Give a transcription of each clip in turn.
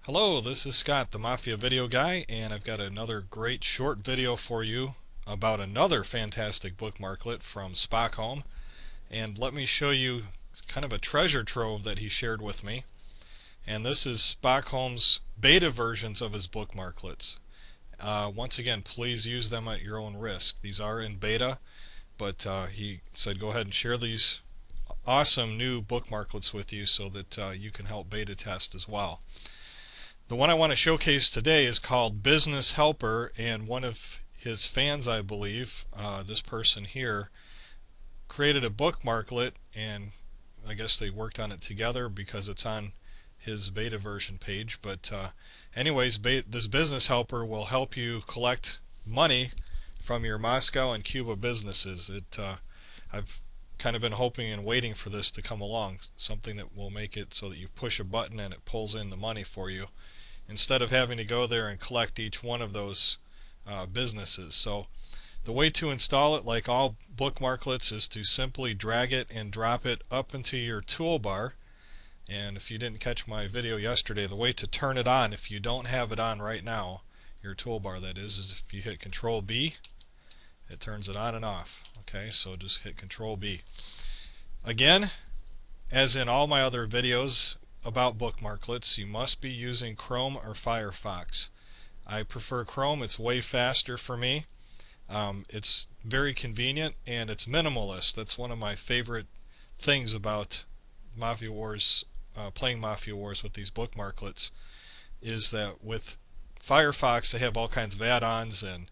Hello, this is Scott, the Mafia video guy, and I've got another great short video for you about another fantastic bookmarklet from Stockholm. And let me show you kind of a treasure trove that he shared with me. And this is Stockholm's beta versions of his bookmarklets. Once again, please use them at your own risk. These are in beta, but he said go ahead and share these awesome new bookmarklets with you so that you can help beta test as well. The one I want to showcase today is called Business Helper, and one of his fans, I believe, this person here, created a bookmarklet, and I guess they worked on it together because it's on his beta version page. But anyways, this Business Helper will help you collect money from your Moscow and Cuba businesses. I've kind of been hoping and waiting for this to come along, something that will make it so that you push a button and it pulls in the money for you, instead of having to go there and collect each one of those businesses. So the way to install it, like all bookmarklets, is to simply drag it and drop it up into your toolbar. And if you didn't catch my video yesterday, the way to turn it on, if you don't have it on right now, your toolbar that is if you hit Control B, it turns it on and off. Okay, so just hit Control B. Again, as in all my other videos about bookmarklets, you must be using Chrome or Firefox. I prefer Chrome. It's way faster for me. It's very convenient and it's minimalist. That's one of my favorite things about Mafia Wars, playing Mafia Wars with these bookmarklets, is that with Firefox they have all kinds of add-ons and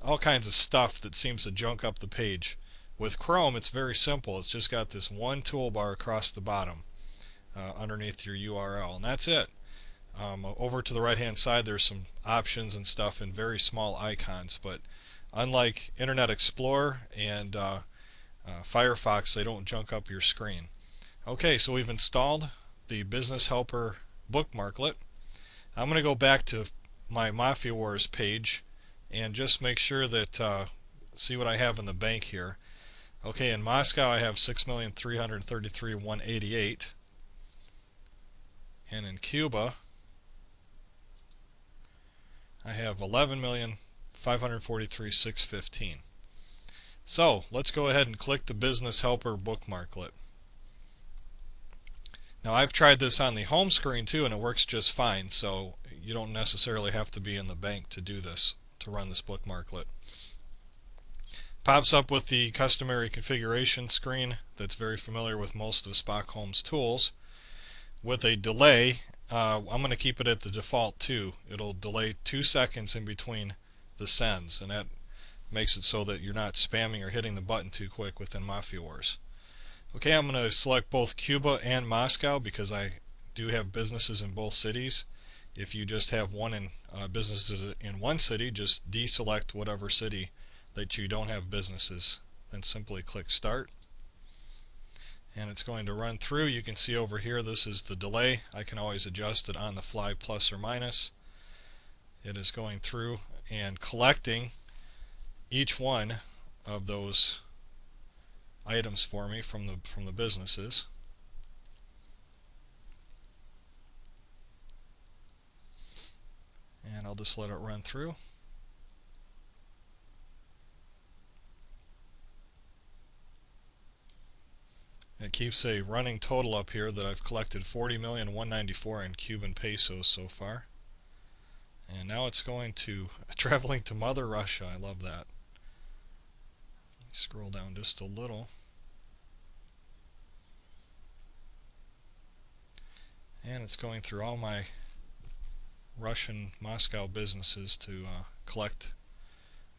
all kinds of stuff that seems to junk up the page. With Chrome, it's very simple. It's just got this one toolbar across the bottom underneath your URL, and that's it. Over to the right hand side there's some options and stuff and very small icons, but unlike Internet Explorer and Firefox, they don't junk up your screen. Okay, so we've installed the Business Helper bookmarklet. I'm going to go back to my Mafia Wars page and just make sure that see what I have in the bank here. Okay, in Moscow I have 6,333,188, and in Cuba I have 11,543,615. So let's go ahead and click the Business Helper bookmarklet. Now I've tried this on the home screen too, and it works just fine, so you don't necessarily have to be in the bank to do this, to run this bookmarklet. Pops up with the customary configuration screen that's very familiar with most of Stockholm's tools, with a delay. I'm going to keep it at the default too. It'll delay 2 seconds in between the sends, and that makes it so that you're not spamming or hitting the button too quick within Mafia Wars. Okay, I'm going to select both Cuba and Moscow because I do have businesses in both cities. If you just have one in businesses in one city, just deselect whatever city that you don't have businesses, then simply click Start, and it's going to run through. You can see over here this is the delay. I can always adjust it on the fly, plus or minus. It is going through and collecting each one of those items for me from the businesses. And I'll just let it run through. It keeps a running total up here that I've collected 40,194 in Cuban pesos so far. And now it's going to traveling to Mother Russia. I love that. Scroll down just a little. And it's going through all my Russian Moscow businesses to collect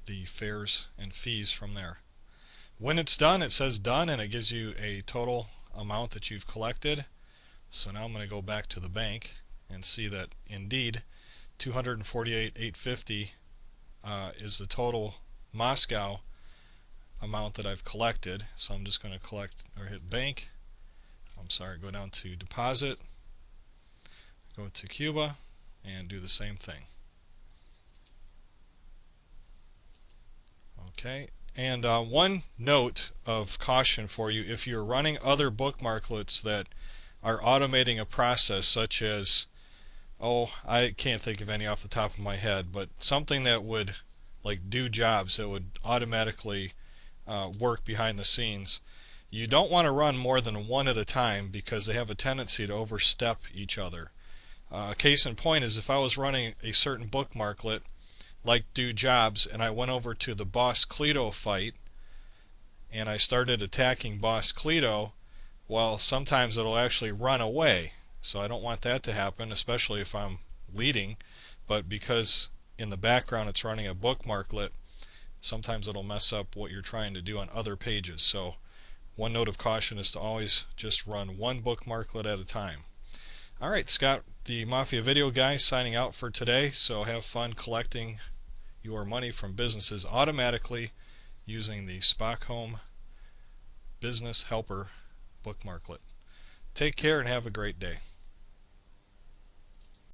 the fares and fees from there. When it's done, it says done, and it gives you a total amount that you've collected. So now I'm going to go back to the bank and see that indeed 248,850 is the total Moscow amount that I've collected. So I'm just going to collect or hit bank. Go down to deposit, go to Cuba, and do the same thing. Okay. And one note of caution for you: if you're running other bookmarklets that are automating a process such as Oh, I can't think of any off the top of my head, but something that would like do jobs that would automatically work behind the scenes. You don't want to run more than one at a time because they have a tendency to overstep each other. Case in point is if I was running a certain bookmarklet like do jobs and I went over to the Boss Cleto fight and I started attacking Boss Cleto, well, sometimes it'll actually run away. So I don't want that to happen, especially if I'm leading. But because in the background it's running a bookmarklet, sometimes it'll mess up what you're trying to do on other pages. So one note of caution is to always just run one bookmarklet at a time. Alright, Scott, the Mafia video guy, signing out for today. So have fun collecting your money from businesses automatically using the Spock Business Helper bookmarklet. Take care and have a great day.